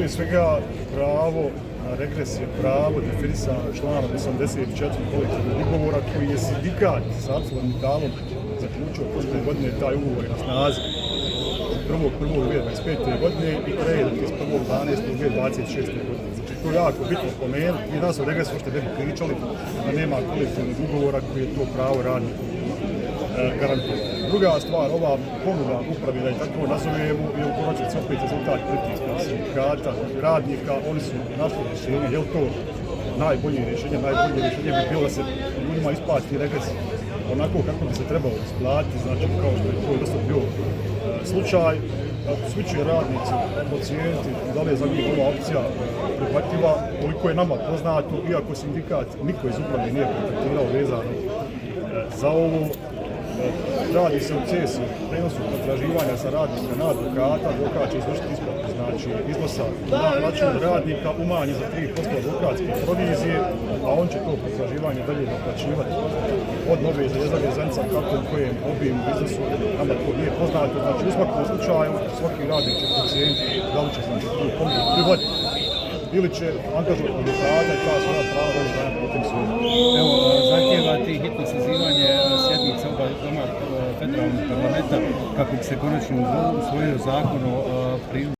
prije svega pravo na regres je pravo definisano članom 84 kolektivnog ugovora koji je sindikat sa ArcelorMittalom zaključio prošle godine. Taj ugovor je na snazi 1.1.2025. godine i traje do 31.12.2026. godine. Znači, to je jako bitno pomenuti. Mi danas o regresu uopšte ne bi pričali da nema kolektivnog ugovora koji je to pravo radniku garantuje. Druga stvar, ova ponuda upravi, da je tako nazovemo, je u konačnici opet rezultat pritiska sindikata, radnika. Oni su našli rješenje. Je li to najbolje rješenje? Najbolje rješenje bi bilo da se ljudima isplati regres onako kako bi se trebalo isplatiti, znači kao što je to dosta bio slučaj. Svi će radnici ocijeniti da li je za njih ova opcija prihvatljiva. Koliko je nama poznato, iako sindikat niko iz uprave nije kontaktirao vezano za ovo, radi se u CESI, prenosu potraživanja sa radnika na advokata, advokat će izvršiti isplatu, znači iznosa na račun radnika umanji za 3% advokatske provizije, a on će to potraživanje dalje naplaćivati od nove Željezare Zenica, kako u kojem obimu iznosu, nama to nije poznato. Znači u svakom slučaju svaki radnik će procijeniti da li će znači tu ponudu prihvatiti ili će angažovati advokata i ta svoja prava doći dana putem suda. Evo, zahtijevati hitno sazivanje sjednice oba doma federalnog parlamenta kako bi se konačno usvojio zakon o